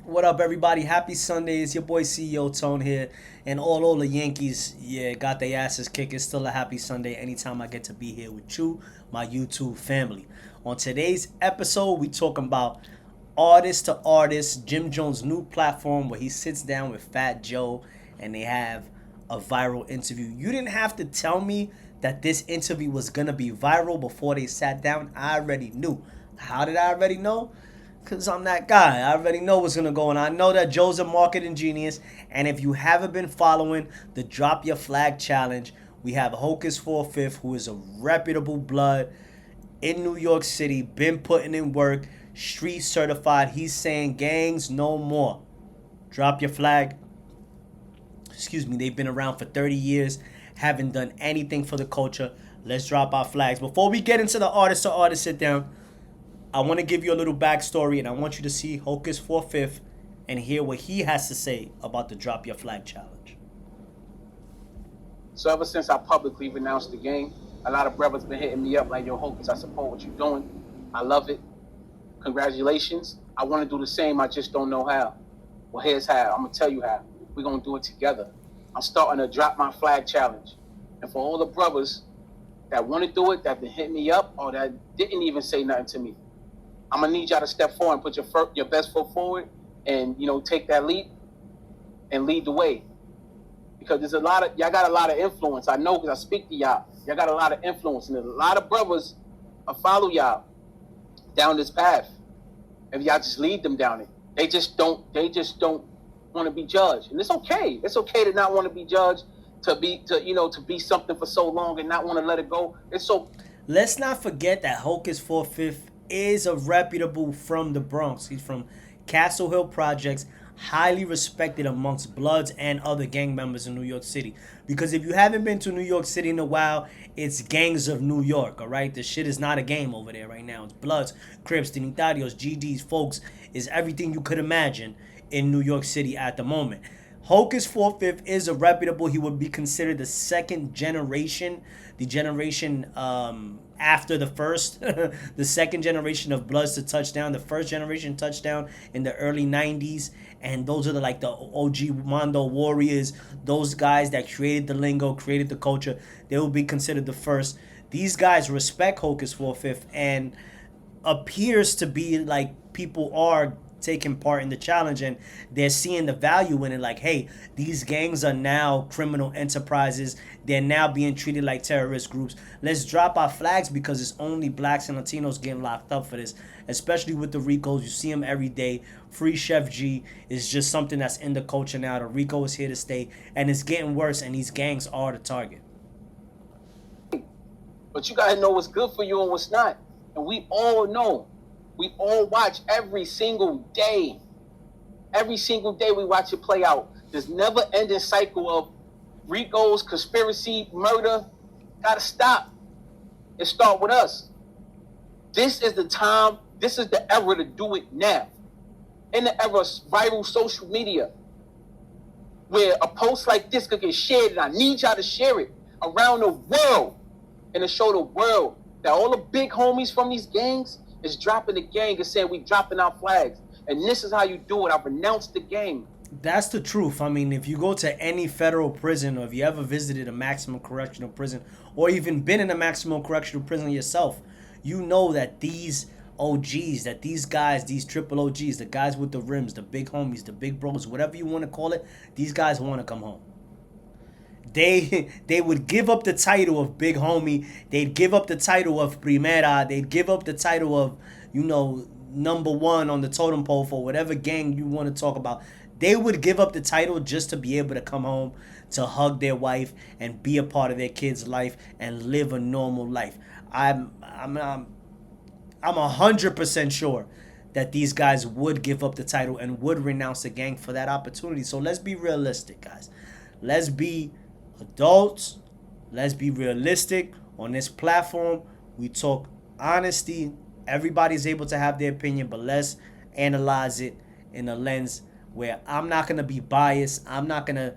What up, everybody? Happy Sunday. It's your boy CEO Tone here. And all the Yankees, got their asses kicked. It's still a happy Sunday anytime I get to be here with you, my YouTube family. On today's episode, we talking about artist to artist, Jim Jones' new platform where he sits down with Fat Joe and they have a viral interview. You didn't have to tell me that this interview was gonna be viral before they sat down. I already knew. How did I already know? Because I'm that guy. I already know what's going to go on. I know that Joe's a marketing genius. And if you haven't been following the Drop Your Flag Challenge, we have Hocus 4/5, who is a reputable blood in New York City, been putting in work, street certified. He's saying gangs no more. Drop your flag. Excuse me. They've been around for 30 years, haven't done anything for the culture. Let's drop our flags. Before we get into the artist to artist sit down, I want to give you a little backstory, and I want you to see Hocus 4/5 and hear what he has to say about the Drop Your Flag Challenge. So ever since I publicly renounced the game, a lot of brothers been hitting me up like, yo, Hocus, I support what you're doing. I love it. Congratulations. I want to do the same. I just don't know how. Well, here's how. I'm going to tell you how. We're going to do it together. I'm starting to Drop My Flag Challenge. And for all the brothers that want to do it, that been hitting me up, or that didn't even say nothing to me, I'm gonna need y'all to step forward and put your best foot forward, and take that leap and lead the way. Because there's y'all got a lot of influence. I know because I speak to y'all. Y'all got a lot of influence, and there's a lot of brothers follow y'all down this path. If y'all just lead them down it, they just don't want to be judged, and it's okay. It's okay to not want to be judged, to be something for so long and not want to let it go. It's so. Let's not forget that Hocus 4/5 is a reputable from the Bronx. He's from Castle Hill Projects, highly respected amongst Bloods and other gang members in New York City. Because if you haven't been to New York City in a while, it's gangs of New York, all right? The shit is not a game over there right now. It's Bloods, Crips, Trinitarios, GDs, folks. Is everything you could imagine in New York City at the moment. Hocus 4/5 is a reputable. He would be considered the second generation, the generation after the first, the second generation of Bloods to touchdown. The first generation touchdown in the early 90s. And those are the OG Mondo Warriors, those guys that created the lingo, created the culture. They will be considered the first. These guys respect Hocus 4/5 and appears to be like people are taking part in the challenge and they're seeing the value in it. Like, hey, these gangs are now criminal enterprises. They're now being treated like terrorist groups. Let's drop our flags because it's only blacks and Latinos getting locked up for this, especially with the Ricos. You see them every day. Free Chef G is just something that's in the culture now. The Rico is here to stay, and it's getting worse, and these gangs are the target. But you gotta know what's good for you and what's not. And we all know. We all watch every single day. Every single day we watch it play out. This never-ending cycle of Ricos, conspiracy, murder. Gotta stop. It start with us. This is the time. This is the era to do it now. In the era of viral social media, where a post like this could get shared, and I need y'all to share it around the world and to show the world that all the big homies from these gangs is dropping the gang and saying we dropping our flags. And this is how you do it. I renounced the gang. That's the truth. I mean, if you go to any federal prison, or if you ever visited a maximum correctional prison, or even been in a maximum correctional prison yourself, you know that these OGs, that these guys, these triple OGs, the guys with the rims, the big homies, the big bros, whatever you want to call it, these guys want to come home. They would give up the title of big homie. They'd give up the title of primera. They'd give up the title of, number one on the totem pole for whatever gang you want to talk about. They would give up the title just to be able to come home, to hug their wife and be a part of their kid's life and live a normal life. I'm 100% sure that these guys would give up the title and would renounce the gang for that opportunity. So let's be realistic, guys. Let's be adults. Let's be realistic. On this platform, we talk honesty. Everybody's able to have their opinion, but let's analyze it in a lens where I'm not going to be biased. I'm not going to,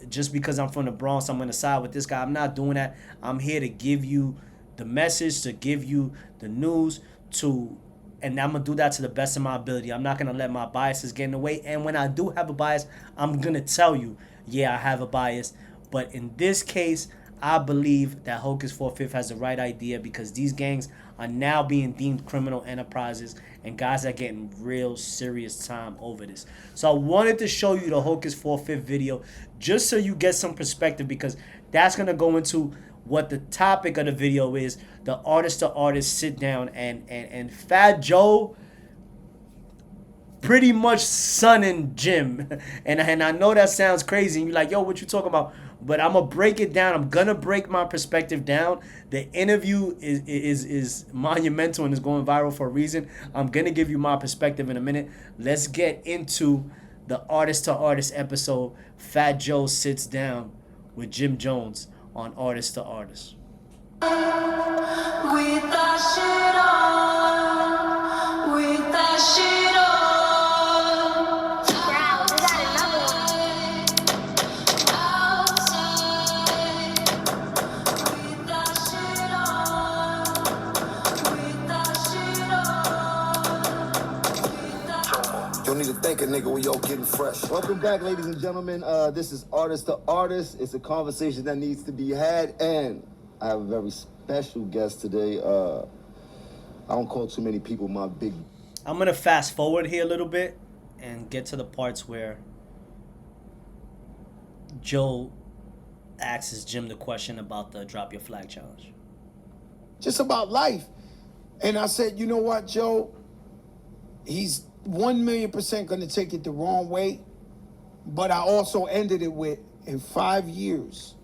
just because I'm from the Bronx, I'm going to side with this guy. I'm not doing that. I'm here to give you the message, to give you the news, to and I'm gonna do that to the best of my ability. I'm not gonna let my biases get in the way. And when I do have a bias, I'm gonna tell you, yeah, I have a bias. But in this case, I believe that Hocus 4/5 has the right idea, because these gangs are now being deemed criminal enterprises, and guys are getting real serious time over this. So I wanted to show you the Hocus 4/5 video just so you get some perspective, because that's gonna go into what the topic of the video is. The artist to artist sit down, and Fat Joe pretty much sonning Jim. And I know that sounds crazy. And you're like, yo, what you talking about? But I'm going to break it down. I'm going to break my perspective down. The interview is monumental and is going viral for a reason. I'm going to give you my perspective in a minute. Let's get into the artist to artist episode. Fat Joe sits down with Jim Jones on Artist to Artist. With that shit on, with that shit on. Wow, we got another one. Outside, with that shit on, with that shit on. Don't need to thank a nigga when y'all getting fresh. Welcome back, ladies and gentlemen. This is Artist to Artist. It's a conversation that needs to be had, and I have a very special guest today. I don't call too many people my big... I'm going to fast forward here a little bit and get to the parts where Joe asks Jim the question about the Drop Your Flag Challenge. Just about life. And I said, you know what, Joe? He's 1,000,000% going to take it the wrong way. But I also ended it with, in 5 years,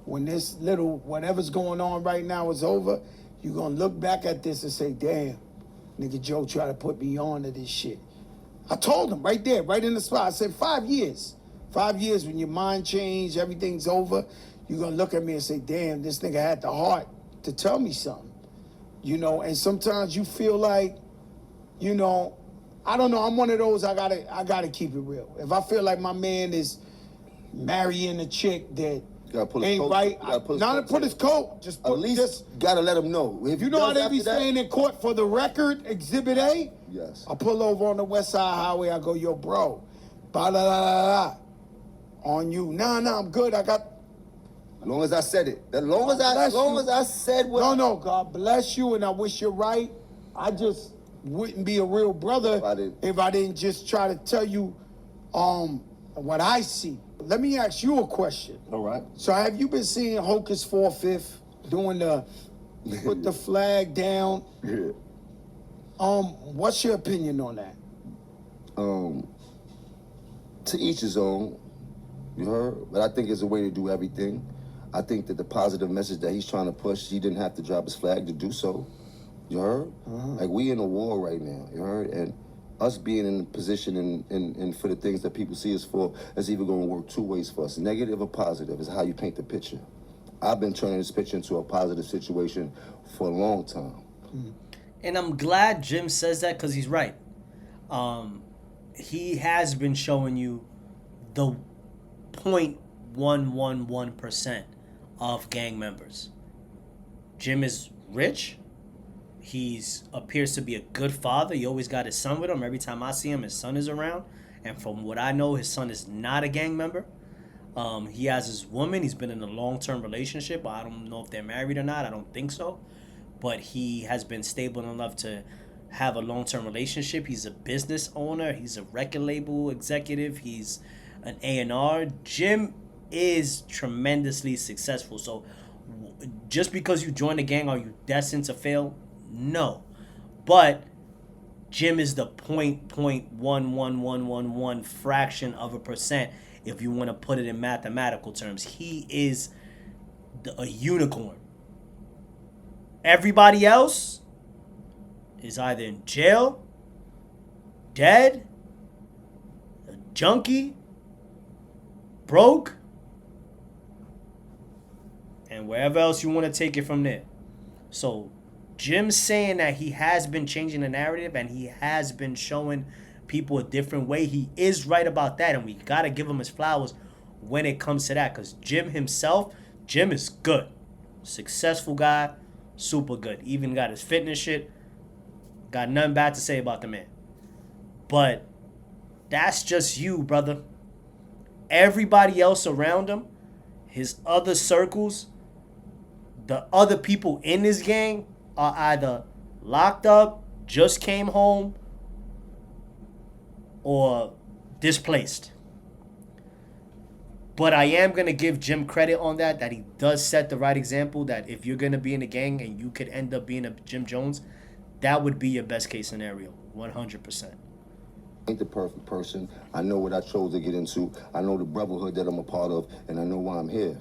when this little whatever's going on right now is over, you're going to look back at this and say, damn, nigga Joe tried to put me on to this shit. I told him right there, right in the spot. I said, 5 years. 5 years, when your mind changed, everything's over, you're going to look at me and say, damn, this nigga had the heart to tell me something. You know, and sometimes you feel like, you know, I don't know, I'm one of those, I gotta keep it real. If I feel like my man is marrying a chick that ain't right, not to put his coat, just put, At least gotta let him know. If you know how they be saying in court, for the record, Exhibit A? Yes. I pull over on the West Side Highway, I go, yo, bro, ba-da-da-da-da, on you. Nah, I'm good, I got... As long as I said it. As long as I said what... No, God bless you, and I wish you're right. I just wouldn't be a real brother if I didn't just try to tell you what I see. Let me ask you a question. All right. So have you been seeing Hocus 4/5 doing the put the flag down? Yeah. What's your opinion on that? To each his own, you heard? But I think it's a way to do everything. I think that the positive message that he's trying to push, he didn't have to drop his flag to do so. You heard? Like, we in a war right now, you heard? And us being in a position and for the things that people see us for, is either going to work two ways for us. Negative or positive is how you paint the picture. I've been turning this picture into a positive situation for a long time. And I'm glad Jim says that, because he's right. He has been showing you the 0.111% of gang members. Jim is rich. He's appears to be a good father. He always got his son with him. Every time I see him, his son is around. And from what I know, his son is not a gang member. He has his woman. He's been in a long-term relationship. I don't know if they're married or not. I don't think so. But he has been stable enough to have a long-term relationship. He's a business owner. He's a record label executive. He's an A&R. Jim is tremendously successful. So just because you join the gang, are you destined to fail? No. But Jim is the 0.1111 fraction of a percent, if you want to put it in mathematical terms. He is a unicorn. Everybody else is either in jail, dead, a junkie, broke, and wherever else you want to take it from there. So Jim's saying that he has been changing the narrative and he has been showing people a different way. He is right about that, and we got to give him his flowers when it comes to that, because Jim himself, Jim is good. Successful guy, super good. Even got his fitness shit Got nothing bad to say about the man. But that's just you, brother. Everybody else around him, his other circles, the other people in this gang are either locked up, just came home, or displaced. But I am going to give Jim credit on that he does set the right example, that if you're going to be in a gang and you could end up being a Jim Jones, that would be your best case scenario, 100%. Ain't the perfect person. I know what I chose to get into. I know the brotherhood that I'm a part of, and I know why I'm here.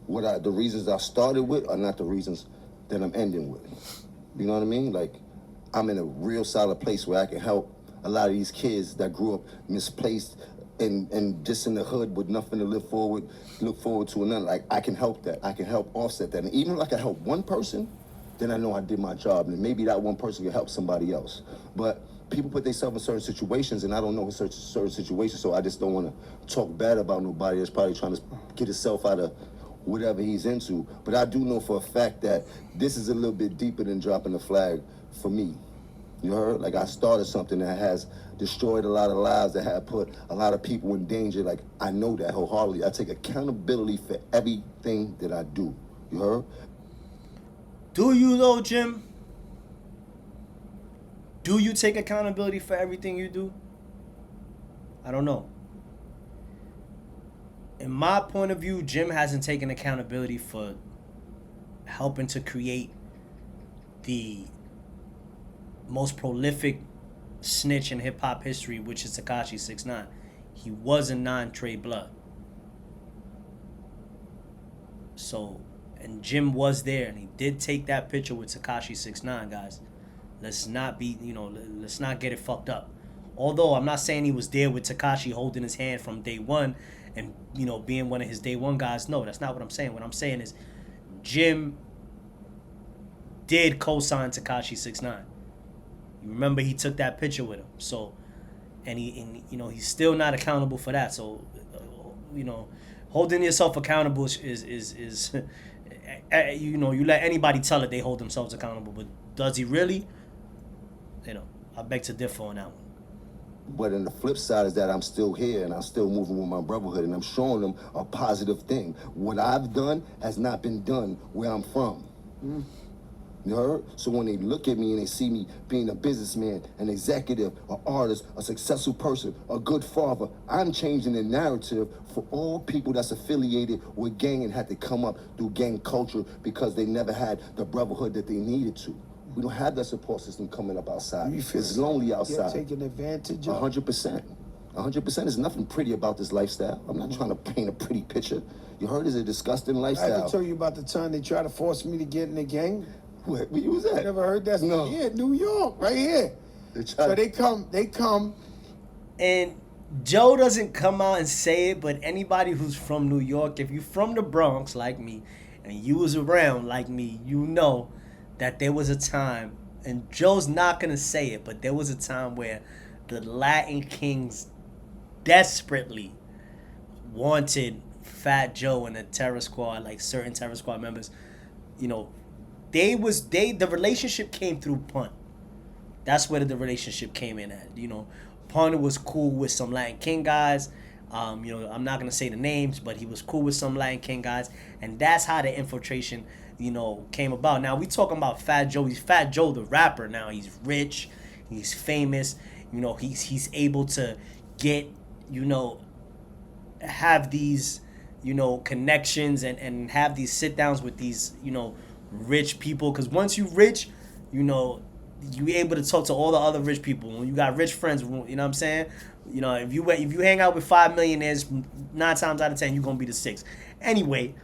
The reasons I started with are not the reasons that I'm ending with. You know what I mean? Like, I'm in a real solid place where I can help a lot of these kids that grew up misplaced and just in the hood with nothing to look forward to, and nothing. Like, I can help that. I can help offset that. And even if I can help one person, then I know I did my job, and maybe that one person can help somebody else. But people put themselves in certain situations, and I don't know certain situations, so I just don't want to talk bad about nobody that's probably trying to get himself out of whatever he's into. But I do know for a fact that this is a little bit deeper than dropping a flag for me. You heard? Like, I started something that has destroyed a lot of lives, that had put a lot of people in danger. Like, I know that wholeheartedly. I take accountability for everything that I do. You heard? Do you though, Jim? Do you take accountability for everything you do? I don't know. In my point of view, Jim hasn't taken accountability for helping to create the most prolific snitch in hip-hop history, which is Tekashi 6ix9ine. He was a non-Trey blood. So, and Jim was there, and he did take that picture with Tekashi 6ix9ine, guys. Let's not get it fucked up. Although I'm not saying he was there with Tekashi holding his hand from day one and, being one of his day one guys. No, that's not what I'm saying. What I'm saying is Jim did co-sign Tekashi 6ix9ine. You remember he took that picture with him. So, and he's still not accountable for that. So, holding yourself accountable is you let anybody tell it they hold themselves accountable, but does he really? I beg to differ on that one. But on the flip side is that I'm still here and I'm still moving with my brotherhood, and I'm showing them a positive thing. What I've done has not been done where I'm from. You heard? So when they look at me and they see me being a businessman, an executive, an artist, a successful person, a good father, I'm changing the narrative for all people that's affiliated with gang and had to come up through gang culture because they never had the brotherhood that they needed to. We don't have that support system coming up outside. It's lonely outside. You're taking advantage of 100%. 100%. There's nothing pretty about this lifestyle. I'm not trying to paint a pretty picture. You heard? It's a disgusting I lifestyle. ever tell you about the time they tried to force me to get in the gang? Where you was at? Never heard that? No. Yeah, New York, right here. So they come. And Joe doesn't come out and say it, but anybody who's from New York, if you're from the Bronx like me, and you was around like me, you know that there was a time, and Joe's not going to say it, but there was a time where the Latin Kings desperately wanted Fat Joe and the Terror Squad, like certain Terror Squad members, the relationship came through Pun. That's where the relationship came in at. Pun was cool with some Latin King guys. I'm not gonna say the names, but he was cool with some Latin King guys, and that's how the infiltration, came about. Now we talking about Fat Joe. He's Fat Joe the rapper. Now he's rich, he's famous. He's able to get, have these, connections and have these sit downs with these, rich people. Because once you rich, you able to talk to all the other rich people. When you got rich friends, you know what I'm saying? If you hang out with 5 millionaires, 9 times out of 10 you're gonna be the 6th. Anyway,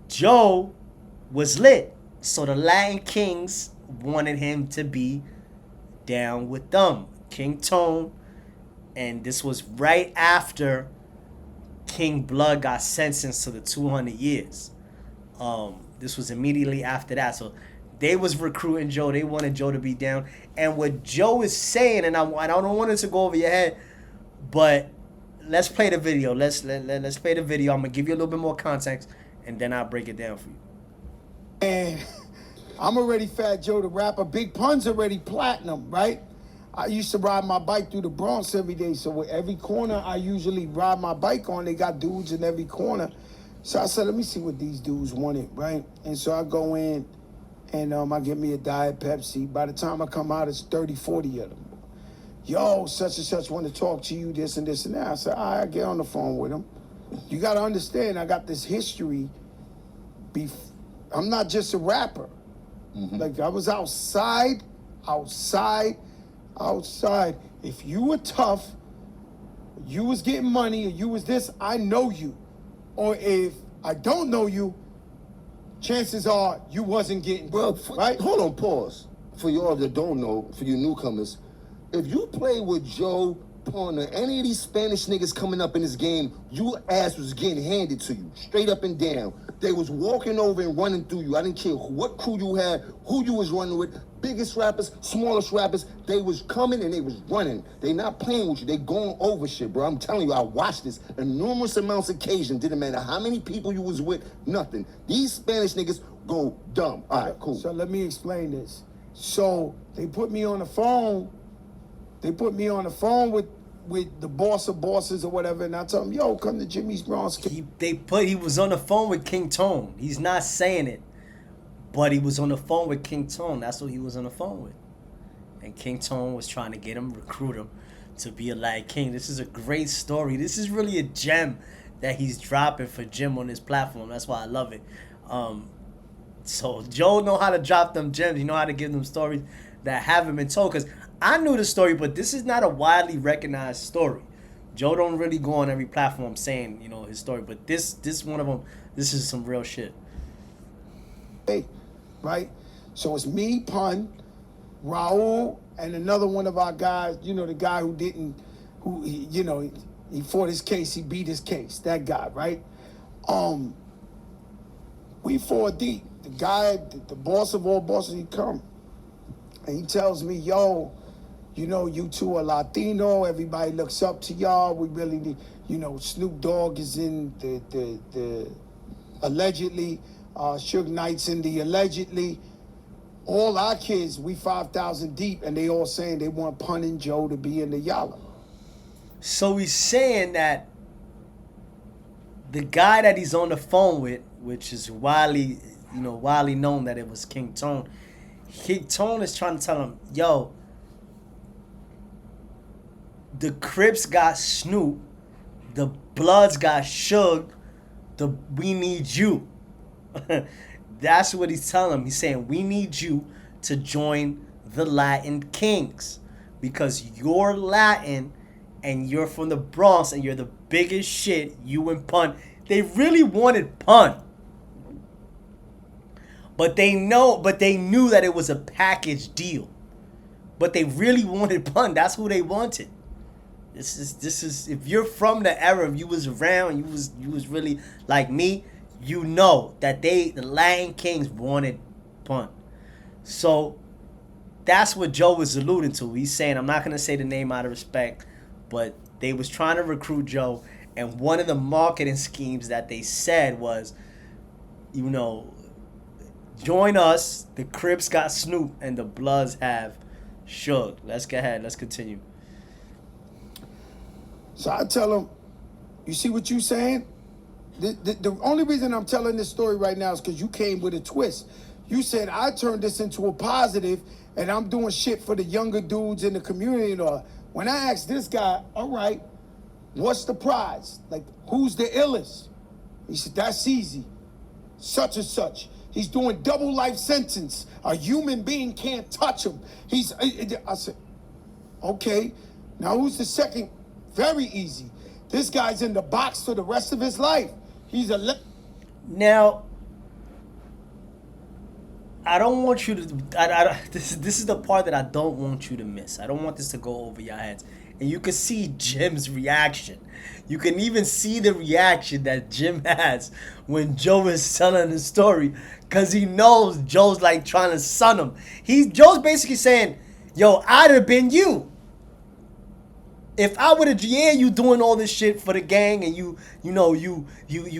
Joe was lit, so the Latin Kings wanted him to be down with them, King Tone, and this was right after King Blood got sentenced to the 200 years. This was immediately after that, so they was recruiting Joe. They wanted Joe to be down. And what Joe is saying, and I don't want it to go over your head, but let's play the video. Let's play the video. I'm gonna give you a little bit more context, and then I'll break it down for you. And I'm already Fat Joe the rapper. Big Pun's already platinum, right? I used to ride my bike through the Bronx every day. So with every corner I usually ride my bike on, they got dudes in every corner. So I said, let me see what these dudes wanted, right? And so I go in and I get me a Diet Pepsi. By the time I come out, it's 30, 40 of them. Yo, such and such want to talk to you, this and this and that. I said, all right, I get on the phone with them. You got to understand, I got this history. I'm not just a rapper. Like, I was outside. If you were tough, you was getting money, or you was this, I know you. Or if I don't know you, chances are you wasn't getting, right? Hold on, pause. For y'all that don't know, for you newcomers, if you play with Joe, Pun, or any of these Spanish niggas coming up in this game, your ass was getting handed to you, straight up and down. They was walking over and running through you. I didn't care what crew you had, who you was running with, biggest rappers, smallest rappers, they was coming and they was running. They not playing with you, they going over shit, bro. I'm telling you, I watched this on numerous amounts of occasions. Didn't matter how many people you was with, nothing. These Spanish niggas go dumb. All right, cool. So let me explain this. So they put me on the phone. They put me on the phone with the boss of bosses or whatever, and I told him, yo, come to Jimmy's Bronx. He was on the phone with King Tone. He's not saying it, but he was on the phone with King Tone. That's what he was on the phone with. And King Tone was trying to get him, recruit him to be a Latin King. This is a great story. This is really a gem that he's dropping for Jim on his platform. That's why I love it. So Joe know how to drop them gems. He know how to give them stories that haven't been told. Because I knew the story, but this is not a widely recognized story. Joe don't really go on every platform saying, his story. But this one of them, this is some real shit. Hey, right? So it's me, Pun, Raul, and another one of our guys, the guy he fought his case, he beat his case, that guy, right? We 4 deep. The guy, the boss of all bosses, he come. And he tells me, yo, you two are Latino. Everybody looks up to y'all. We really need, Snoop Dogg is in the allegedly. Suge Knight's in the allegedly. All our kids, we 5,000 deep, and they all saying they want Pun and Joe to be in the Yalla. So he's saying that the guy that he's on the phone with, which is widely known that it was King Tone. King Tone is trying to tell him, yo, the Crips got Snoop, the Bloods got Suge, we need you. That's what he's telling him. He's saying, we need you to join the Latin Kings because you're Latin and you're from the Bronx and you're the biggest shit, you and Pun. They really wanted Pun. But they knew that it was a package deal. But they really wanted Pun. That's who they wanted. This is if you're from the era, if you was around, you was really like me, you know that the Latin Kings wanted Pun. So that's what Joe was alluding to. He's saying, I'm not gonna say the name out of respect, but they was trying to recruit Joe, and one of the marketing schemes that they said was, join us, the Crips got Snoop, and the Bloods have Suge. Let's go ahead. Let's continue. So I tell him, you see what you saying? The only reason I'm telling this story right now is because you came with a twist. You said I turned this into a positive, and I'm doing shit for the younger dudes in the community. When I asked this guy, all right, what's the prize? Like, who's the illest? He said, that's easy. Such and such. He's doing double life sentence. A human being can't touch him. I said, okay. Now who's the second? Very easy. This guy's in the box for the rest of his life. He's Now, I don't want you to. This is the part that I don't want you to miss. I don't want this to go over your heads. And you can see Jim's reaction. You can even see the reaction that Jim has when Joe is telling the story, because he knows Joe's like trying to son him. Joe's basically saying, yo, I'd have been you. If I would have, you doing all this shit for the gang, and you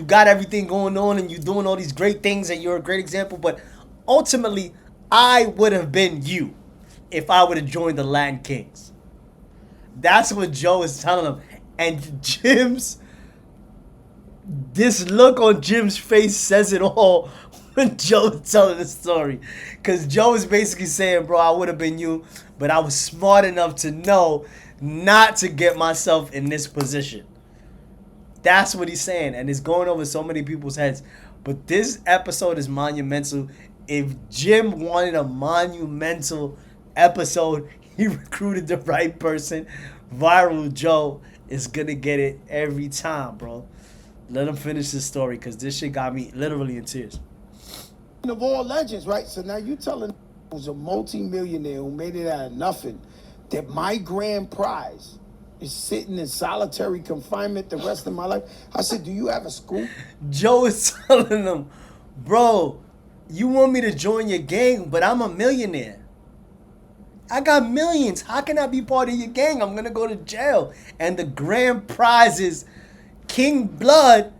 got everything going on, and you doing all these great things, and you're a great example, but ultimately, I would have been you if I would have joined the Latin Kings. That's what Joe is telling him. And this look on Jim's face says it all when Joe is telling the story. Because Joe is basically saying, bro, I would have been you, but I was smart enough to know not to get myself in this position. That's what he's saying. And it's going over so many people's heads. But this episode is monumental. If Jim wanted a monumental episode, he recruited the right person. Viral Joe is going to get it every time, bro. Let him finish this story because this shit got me literally in tears. Of all legends, right? So now you telling who's a multi-millionaire who made it out of nothing that my grand prize is sitting in solitary confinement the rest of my life. I said, do you have a scoop? Joe is telling him, bro, you want me to join your gang, but I'm a millionaire. I got millions. How can I be part of your gang? I'm going to go to jail. And the grand prize is King Blood.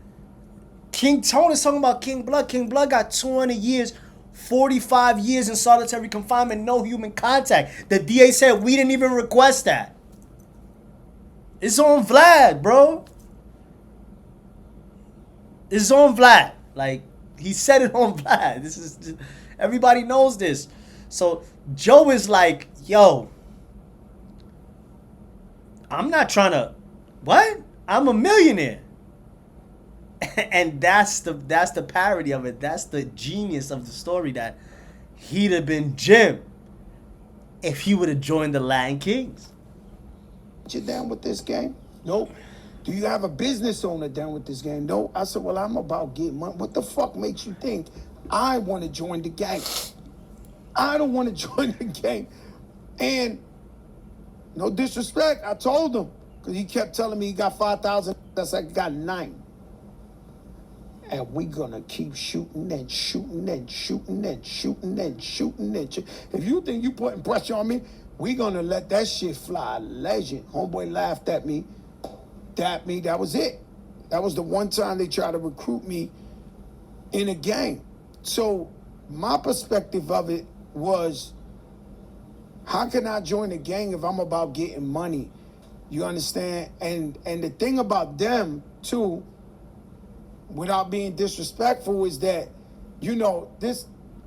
King Tone is talking about King Blood. King Blood got 200 years, 45 years in solitary confinement, no human contact. The DA said we didn't even request that. It's on Vlad, bro. It's on Vlad. Like, he said it on Vlad. This is, everybody knows this. So Joe is like, yo, I'm not trying to, what? I'm a millionaire. And that's the parody of it. That's the genius of the story, that he'd have been Jim if he would have joined the Latin Kings. You down with this game? Nope. Do you have a business owner down with this game? No. I said, well, I'm about getting money. What the fuck makes you think I want to join the gang? I don't want to join the gang. And no disrespect, I told him, because he kept telling me he got 5,000. I said, I got 9. And we gonna keep shooting and shooting and shooting and shooting and shooting and shooting. If you think you putting pressure on me, we gonna let that shit fly. Legend. Homeboy laughed at me. Dapped me. That was it. That was the one time they tried to recruit me in a gang. So my perspective of it was, how can I join a gang if I'm about getting money? You understand? And the thing about them too, without being disrespectful, is that, you know, this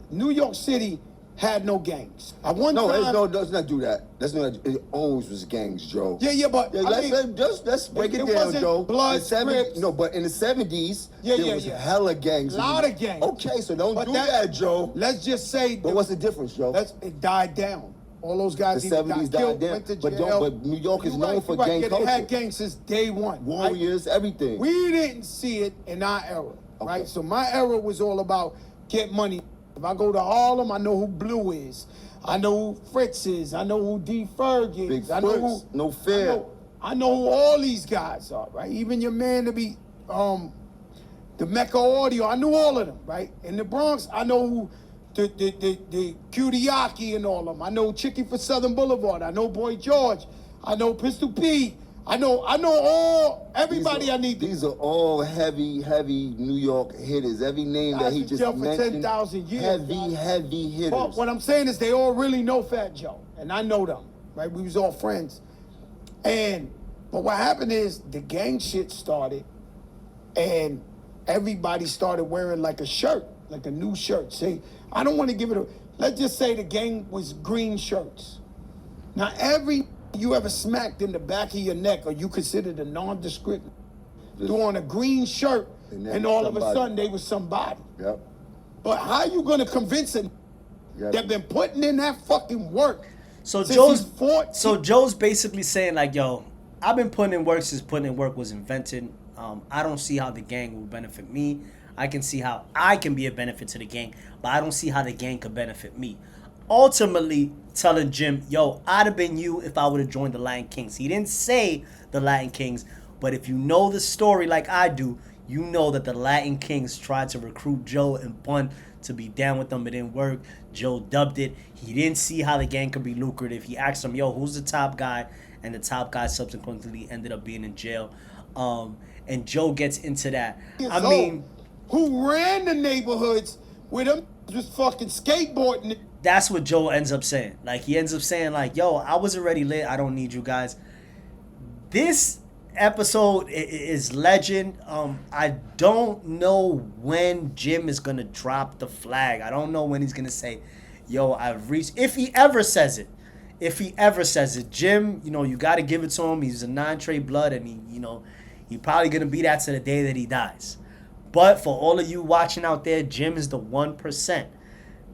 New York City had no gangs. At one time, let's not do that. Let's not. It always was gangs, Joe. Yeah, but let's break it down, Joe. Blood, but in the 70s, there was yeah. hella gangs. A lot of gangs. Okay, so don't do that, Joe. Let's just say. But what's the difference, Joe? It died down. All those guys The either 70s got killed, died down. went to jail. But New York is known for gang They culture. had gangs since day one. Warriors, everything. We didn't see it in our era, right? So my era was all about get money. If I go to Harlem, I know who Blue is. I know who Fritz is. I know who D. Ferg is. Big I know Fritz, who, no fear. I know who all these guys are, right? Even your man to be the Mecca Audio. I knew all of them, right? In the Bronx, I know who the Cudiaki and all of them. I know Chicky for Southern Boulevard. I know Boy George. I know Pistol P. I know everybody I need. These are all heavy New York hitters. Every name that he just mentioned. For 10,000 years. Heavy hitters. But what I'm saying is they all really know Fat Joe, and I know them, right? We was all friends. But what happened is the gang shit started, and everybody started wearing like a shirt, like a new shirt. Say, I don't want to give it a. Let's just say the gang was green shirts. Now every you ever smacked in the back of your neck, or you considered a nondescript, throwing a green shirt, and all of a sudden they was somebody. Yep. But how you gonna convince them that been putting in that fucking work? So since Joe's basically saying like, yo, I've been putting in work since putting in work was invented. I don't see how the gang will benefit me. I can see how I can be a benefit to the gang, but I don't see how the gang could benefit me. Ultimately telling Jim, yo, I'd have been you if I would have joined the Latin Kings. He didn't say the Latin Kings, but if you know the story like I do, you know that the Latin Kings tried to recruit Joe and Bun to be down with them. It didn't work. Joe dubbed it. He didn't see how the gang could be lucrative. He asked him, yo, who's the top guy? And the top guy subsequently ended up being in jail. And Joe gets into that. I mean, who ran the neighborhoods with them just fucking skateboarding that's what Joe ends up saying. Like, he ends up saying, like, yo, I was already lit. I don't need you guys. This episode is legend. I don't know when Jim is going to drop the flag. I don't know when he's going to say, yo, I've reached. If he ever says it. If he ever says it. Jim, you know, you got to give it to him. He's a 9-trade blood, and he probably going to be that to the day that he dies. But for all of you watching out there, Jim is the 1%.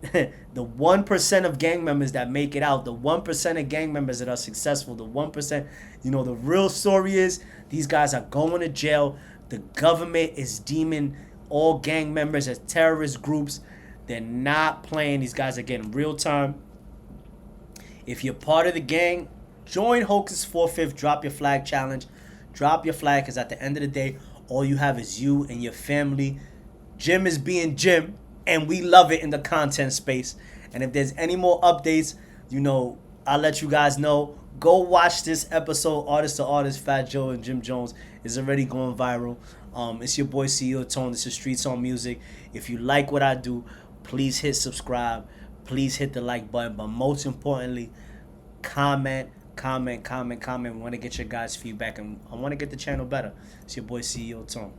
The 1% of gang members that make it out, the 1% of gang members that are successful, the 1%, the real story is these guys are going to jail. The government is deeming all gang members as terrorist groups. They're not playing. These guys are getting real time. If you're part of the gang, join Hocus 4/5 Drop Your Flag Challenge. Drop your flag, because at the end of the day, all you have is you and your family. Jim is being Jim, and we love it in the content space. And if there's any more updates, I'll let you guys know. Go watch this episode, Artist to Artist, Fat Joe and Jim Jones is already going viral. It's your boy CEO Tone. This is Streets on Music. If you like what I do, please hit subscribe. Please hit the like button. But most importantly, comment. We want to get your guys' feedback, and I want to get the channel better. It's your boy CEO Tone.